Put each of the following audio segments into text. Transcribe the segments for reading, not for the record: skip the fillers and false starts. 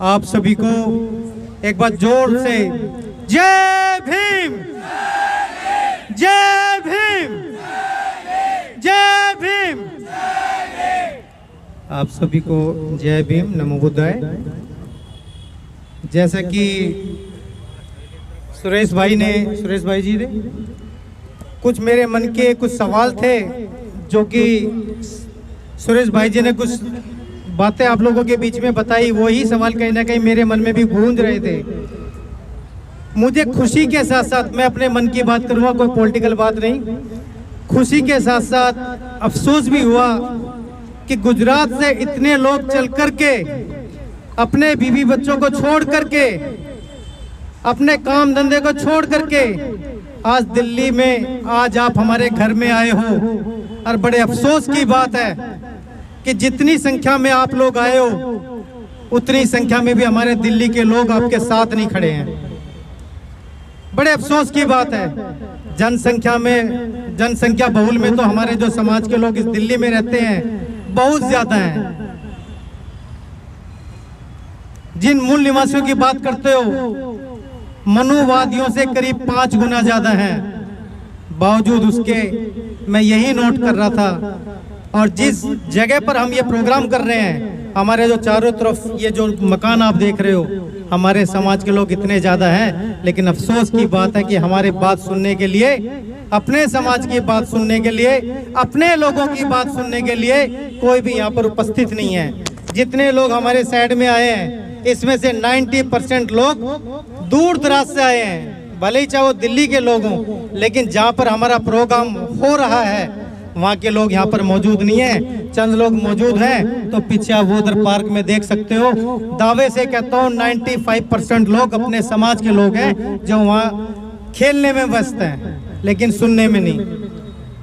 आप सभी को एक बार जोर से जय भीम, जय भीम, जय भीम। आप सभी को जय भीम, नमो बुद्धाय। जैसा कि सुरेश भाई जी ने कुछ मेरे मन के कुछ सवाल थे, जो कि सुरेश भाई जी ने कुछ बातें आप लोगों के बीच में बताई, वही सवाल कहीं ना कहीं मेरे मन में भी गूंज रहे थे। मुझे खुशी के साथ साथ, मैं अपने मन की बात करूँगा, कोई पॉलिटिकल बात नहीं, खुशी के साथ साथ अफसोस भी हुआ कि गुजरात से इतने लोग चल करके, अपने बीवी बच्चों को छोड़ करके, अपने काम धंधे को छोड़ करके आज दिल्ली में आज आप हमारे घर में आए हो। और बड़े अफसोस की बात है कि जितनी संख्या में आप लोग आए हो, उतनी संख्या में भी हमारे दिल्ली के लोग आपके साथ नहीं खड़े हैं। बड़े अफसोस की बात है। जनसंख्या बहुल में तो हमारे जो समाज के लोग इस दिल्ली में रहते हैं बहुत ज्यादा हैं। जिन मूल निवासियों की बात करते हो, मनुवादियों से करीब 5 गुना ज्यादा है। बावजूद उसके मैं यही नोट कर रहा था, और जिस जगह पर हम ये प्रोग्राम कर रहे हैं, हमारे जो चारों तरफ ये जो मकान आप देख रहे हो, हमारे समाज के लोग इतने ज्यादा हैं। लेकिन अफसोस की बात है कि हमारी बात सुनने के लिए, अपने समाज की बात सुनने के लिए, अपने लोगों की बात सुनने के लिए कोई भी यहाँ पर उपस्थित नहीं है। जितने लोग हमारे साइड में आए हैं, इसमें से 90% लोग दूर दराज से आए हैं, भले ही चाहे वो दिल्ली के लोग हों, लेकिन जहाँ पर हमारा प्रोग्राम हो रहा है वहाँ के लोग यहाँ पर मौजूद नहीं है। चंद लोग मौजूद हैं, तो पीछे आप वो उधर पार्क में देख सकते हो। दावे से कहता हूँ 95% लोग अपने समाज के लोग हैं, जो वहाँ खेलने में व्यस्त हैं, लेकिन सुनने में नहीं।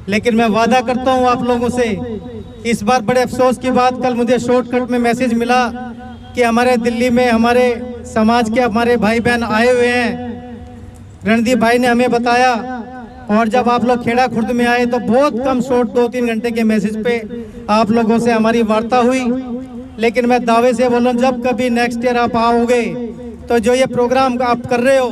लेकिन मैं वादा करता हूँ आप लोगों से, इस बार बड़े अफसोस की बात, कल मुझे शॉर्टकट में मैसेज मिला कि हमारे दिल्ली में हमारे समाज के हमारे भाई बहन आए हुए हैं। रणदीप भाई ने हमें बताया, और जब आप लोग खेड़ा खुर्द में आए तो बहुत कम शॉर्ट 2-3 घंटे के मैसेज पे आप लोगों से हमारी वार्ता हुई। लेकिन मैं दावे से बोल रहा हूँ, जब कभी नेक्स्ट ईयर आप आओगे तो जो ये प्रोग्राम आप कर रहे हो,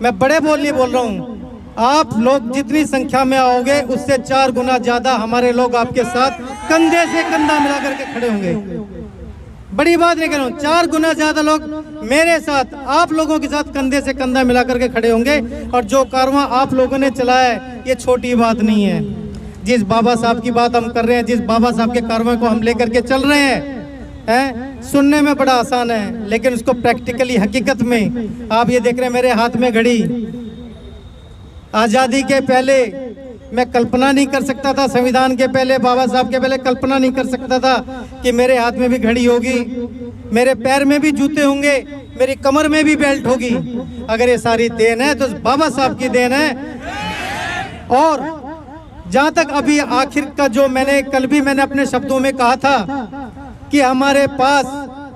मैं बड़े बोल रहा हूँ, आप लोग जितनी संख्या में आओगे उससे 4 गुना ज्यादा हमारे लोग आपके साथ कंधे से कंधा मिला करके खड़े होंगे। बड़ी बात नहीं कह रहा हूँ, 4 गुना ज्यादा लोग मेरे साथ, आप लोगों के साथ कंधे से कंधा मिला करके खड़े होंगे। और जो कारवां आप लोगों ने चलाया है, ये छोटी बात नहीं है। जिस बाबा साहब की बात हम कर रहे हैं, जिस बाबा साहब के कारवां को हम लेकर के चल रहे हैं, सुनने में बड़ा आसान है, लेकिन उसको प्रैक्टिकली हकीकत में आप ये देख रहे हैं। मेरे हाथ में घड़ी, आजादी के पहले मैं कल्पना नहीं कर सकता था, संविधान के पहले, बाबा साहब के पहले कल्पना नहीं कर सकता था कि मेरे हाथ में भी घड़ी होगी, मेरे पैर में भी जूते होंगे, मेरी कमर में भी बेल्ट होगी। अगर ये सारी देन है तो बाबा साहब की देन है। और जहां तक अभी आखिर का जो कल भी मैंने अपने शब्दों में कहा था कि हमारे पास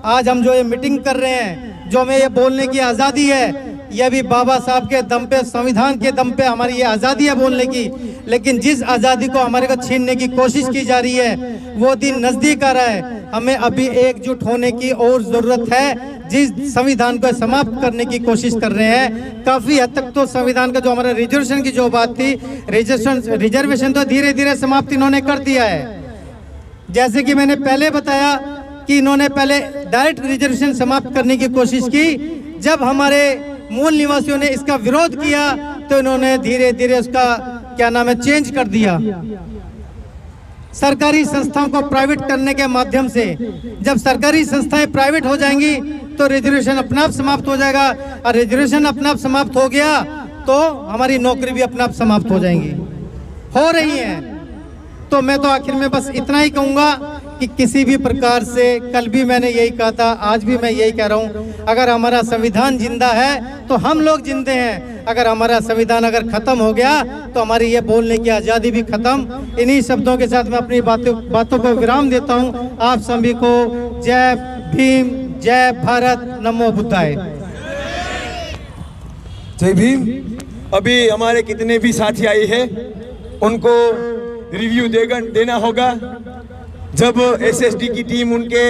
आज हम जो ये मीटिंग कर रहे हैं, जो हमें ये बोलने की आज़ादी है, यह भी बाबा साहब के दम पे, संविधान के दम पे हमारी ये आज़ादी है बोलने की। लेकिन जिस आज़ादी को हमारे को छीनने की कोशिश की जा रही है, वो दिन नज़दीक आ रहा है। हमें अभी एकजुट होने की और ज़रूरत है। जिस संविधान को समाप्त करने की कोशिश कर रहे हैं, काफ़ी हद तक तो संविधान का जो हमारा रिजर्वेशन की जो बात थी, रिजर्वेशन तो धीरे धीरे समाप्त इन्होंने कर दिया है। जैसे कि मैंने पहले बताया कि इन्होंने पहले डायरेक्ट रिजर्वेशन समाप्त करने की कोशिश की। जब हमारे मूल निवासियों ने इसका विरोध किया तो इन्होंने धीरे धीरे उसका चेंज कर दिया। सरकारी संस्थाओं को प्राइवेट करने के माध्यम से, जब सरकारी संस्थाएं प्राइवेट हो जाएंगी तो रिजर्वेशन अपने आप समाप्त हो जाएगा, और रिजर्वेशन अपने आप समाप्त हो गया तो हमारी नौकरी भी अपने आप समाप्त हो जाएंगी, हो रही है। तो मैं तो आखिर में बस इतना ही कहूँगा कि किसी भी प्रकार से, कल भी मैंने यही कहा था, आज भी मैं यही कह रहा हूँ, अगर हमारा संविधान जिंदा है तो हम लोग जिंदे हैं। अगर हमारा संविधान अगर खत्म हो गया तो हमारी ये बोलने की आज़ादी भी खत्म। इन्हीं शब्दों के साथ मैं अपनी बातों को विराम देता हूँ। आप सभी को जय भीम, जय भारत, नमो बुद्धाय। जय भीम। अभी हमारे कितने भी साथी आए हैं उनको रिव्यू देना होगा। जब एसएसडी की टीम उनके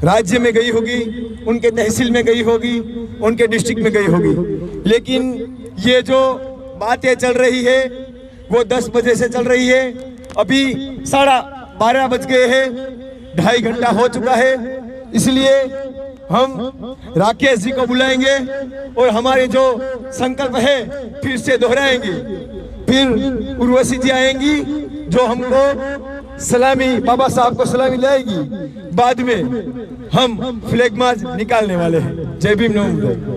राज्य में गई होगी, उनके तहसील में गई होगी, उनके डिस्ट्रिक्ट में गई होगी, लेकिन ये जो बातें चल रही है वो 10 बजे से चल रही है। अभी 12:30 बज गए हैं, 2.5 घंटा हो चुका है। इसलिए हम राकेश जी को बुलाएंगे और हमारे जो संकल्प है फिर से दोहराएंगे। फिर उर्वशी जी आएंगी जो हमको सलामी, बाबा साहब को सलामी लाएगी। बाद में हम फ्लैग मार्च निकालने वाले हैं। जय भीम, नमो बुद्धाय।